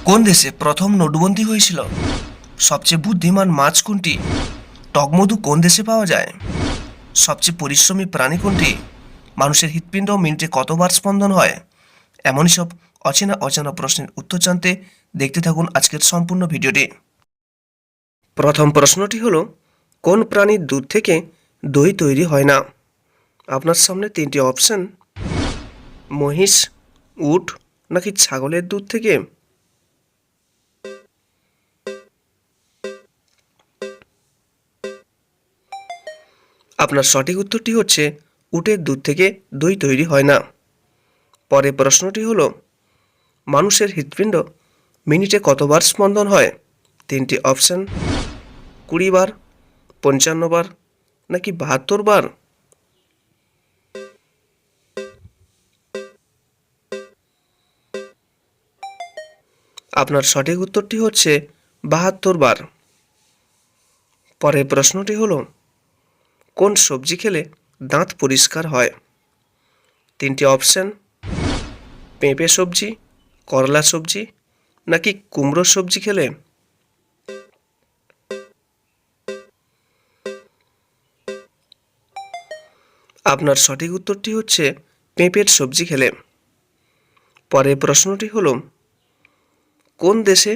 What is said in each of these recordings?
কোন দেশে প্রথম নোটবন্দি হয়েছিল? সবচেয়ে বুদ্ধিমান মাছ কোনটি? টকমধু কোন দেশে পাওয়া যায়? সবচেয়ে পরিশ্রমী প্রাণী কোনটি? মানুষের হৃৎপিণ্ড মিনিটে কতবার স্পন্দন হয়? এমনই সব অচেনা অজানা প্রশ্নের উত্তর জানতে দেখতে থাকুন আজকের সম্পূর্ণ ভিডিওটি। প্রথম প্রশ্নটি হলো, কোন প্রাণীর দুধ থেকে দই তৈরি হয় না? আপনার সামনে তিনটি অপশন: মহিষ, উট নাকি ছাগলের দুধ থেকে। আপনার সঠিক উত্তরটি হচ্ছে উটের দুধ থেকে দই তৈরি হয় না। পরের প্রশ্নটি হলো, মানুষের হৃৎপিণ্ড মিনিটে কতবার স্পন্দন হয়? তিনটি অপশন: 20 বার, 55 বার নাকি 72 বার। আপনার সঠিক উত্তরটি হচ্ছে 72 বার। পরের প্রশ্নটি হলো, কোন সবজি খেলে দাঁত পরিষ্কার হয়? তিনটি অপশন: পেঁপে সবজি, করলা সবজি নাকি কুমড়ো সবজি খেলে। আপনার সঠিক উত্তরটি হচ্ছে পেঁপের সবজি খেলে। পরের প্রশ্নটি হলো, কোন দেশে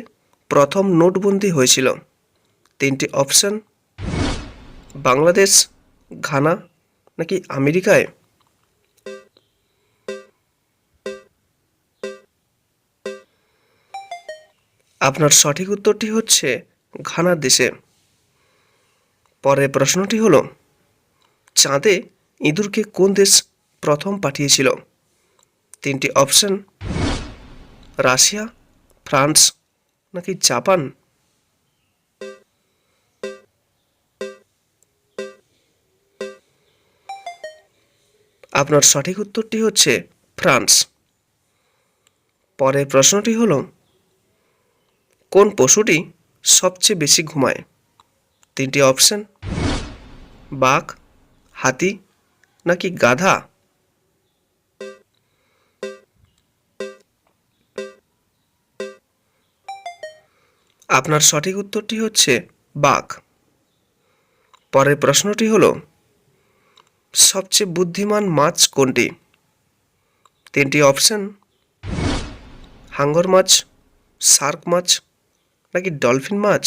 প্রথম নোটবন্দি হয়েছিল? তিনটি অপশন: বাংলাদেশ, ঘানা নাকি আমেরিকায়। আপনার সঠিক উত্তরটি হচ্ছে ঘানার দেশে। পরের প্রশ্নটি হলো, চাঁদে ইঁদুরকে কোন দেশ প্রথম পাঠিয়েছিল? তিনটি অপশন: রাশিয়া, ফ্রান্স নাকি জাপান। আপনার সঠিক উত্তরটি হচ্ছে ফ্রান্স। পরের প্রশ্নটি হলো, কোন পশুটি সবচেয়ে বেশি ঘুমায়? তিনটি অপশন: বাঘ, হাতি নাকি গাধা। আপনার সঠিক উত্তরটি হচ্ছে বাঘ। পরের প্রশ্নটি হলো, সবচেয়ে বুদ্ধিমান মাছ কোনটি? তিনটি অপশন: হাঙ্গর মাছ, শার্ক মাছ নাকি ডলফিন মাছ।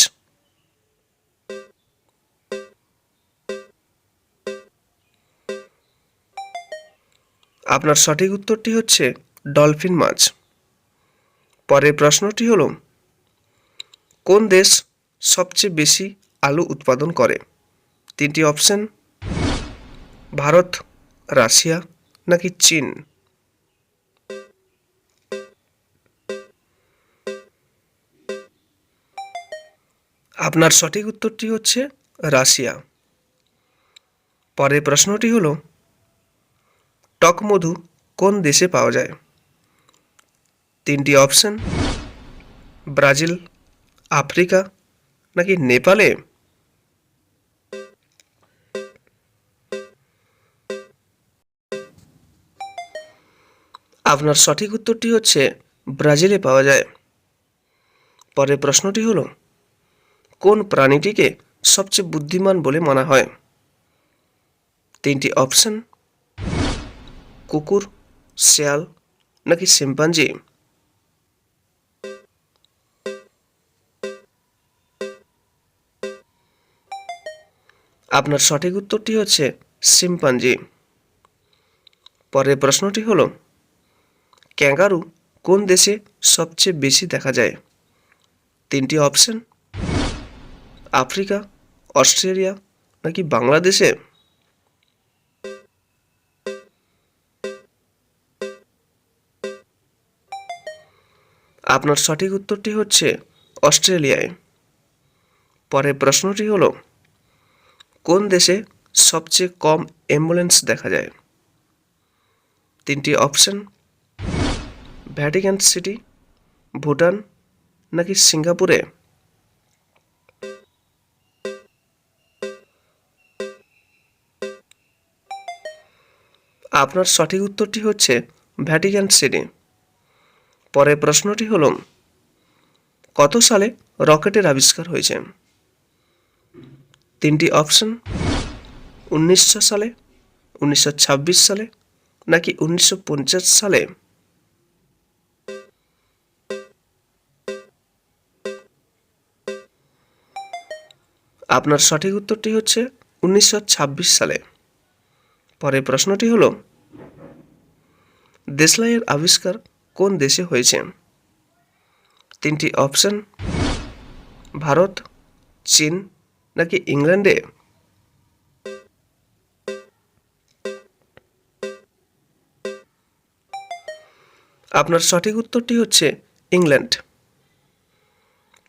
আপনার সঠিক উত্তরটি হচ্ছে ডলফিন মাছ। পরের প্রশ্নটি হলো, কোন দেশ সবচেয়ে বেশি আলু উৎপাদন করে? তিনটি অপশন: ভারত, রাশিয়া নাকি চীন। আপনার সঠিক উত্তরটি হচ্ছে রাশিয়া। পরের প্রশ্নটি হলো, টক মধু কোন দেশে পাওয়া যায়? তিনটি অপশন: ব্রাজিল, আফ্রিকা নাকি নেপালে। আপনার সঠিক উত্তরটি হচ্ছে ব্রাজিলে পাওয়া যায়। পরের প্রশ্নটি হলো, কোন প্রাণীটিকে সবচেয়ে বুদ্ধিমান বলে মানা হয়? তিনটি অপশন: কুকুর, শেয়াল নাকি শিম্পাঞ্জি। আপনার সঠিক উত্তরটি হচ্ছে শিম্পাঞ্জি। পরের প্রশ্নটি হলো, ক্যাঙ্গারু কোন দেশে সবচেয়ে বেশি দেখা যায়? তিনটি অপশন: আফ্রিকা, অস্ট্রেলিয়া নাকি বাংলাদেশে। আপনার সঠিক উত্তরটি হচ্ছে অস্ট্রেলিয়ায়। পরের প্রশ্নটি হলো, কোন দেশে সবচেয়ে কম অ্যাম্বুলেন্স দেখা যায়? তিনটি অপশন: ভ্যাটিকান সিটি, ভুটান নাকি সিঙ্গাপুরে। আপনার সঠিক উত্তরটি হচ্ছে ভ্যাটিকান সিটি। পরের প্রশ্নটি হলো, কত সালে রকেটের আবিষ্কার হয়েছে? তিনটি অপশন: 1900 সালে, 1926 সালে, নাকি 1950 সালে? আপনার সঠিক উত্তরটি হচ্ছে 1926 সালে। পরের প্রশ্নটি হলো, দেশলাইয়ের আবিষ্কার কোন দেশে হয়েছে? তিনটি অপশন: ভারত, চীন, নাকি ইংল্যান্ডে? আপনার সঠিক উত্তরটি হচ্ছে ইংল্যান্ড।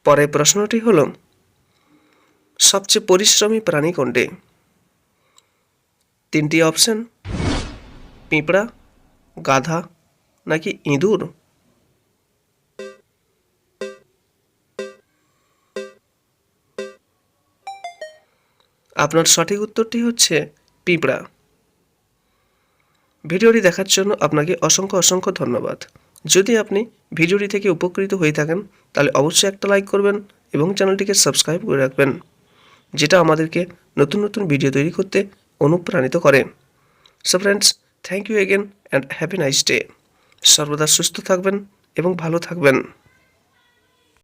পরের প্রশ্নটি হলো, সবচেয়ে পরিশ্রমী প্রাণী কোনটি? তিনটি অপশন: পিঁপড়া, গাধা, নাকি ইঁদুর? আপনার সঠিক উত্তরটি হচ্ছে পিঁপড়া। ভিডিওটি দেখার জন্য আপনাকে অসংখ্য ধন্যবাদ। যদি আপনি ভিডিওটি থেকে উপকৃত হয়ে থাকেন তাহলে অবশ্যই একটা লাইক করবেন এবং চ্যানেলটিকে সাবস্ক্রাইব করে রাখবেন, যেটা আমাদেরকে নতুন ভিডিও তৈরি করতে অনুপ্রাণিত করে। So friends, thank you again and have a nice day. সর্বদা সুস্থ থাকবেন এবং ভালো থাকবেন।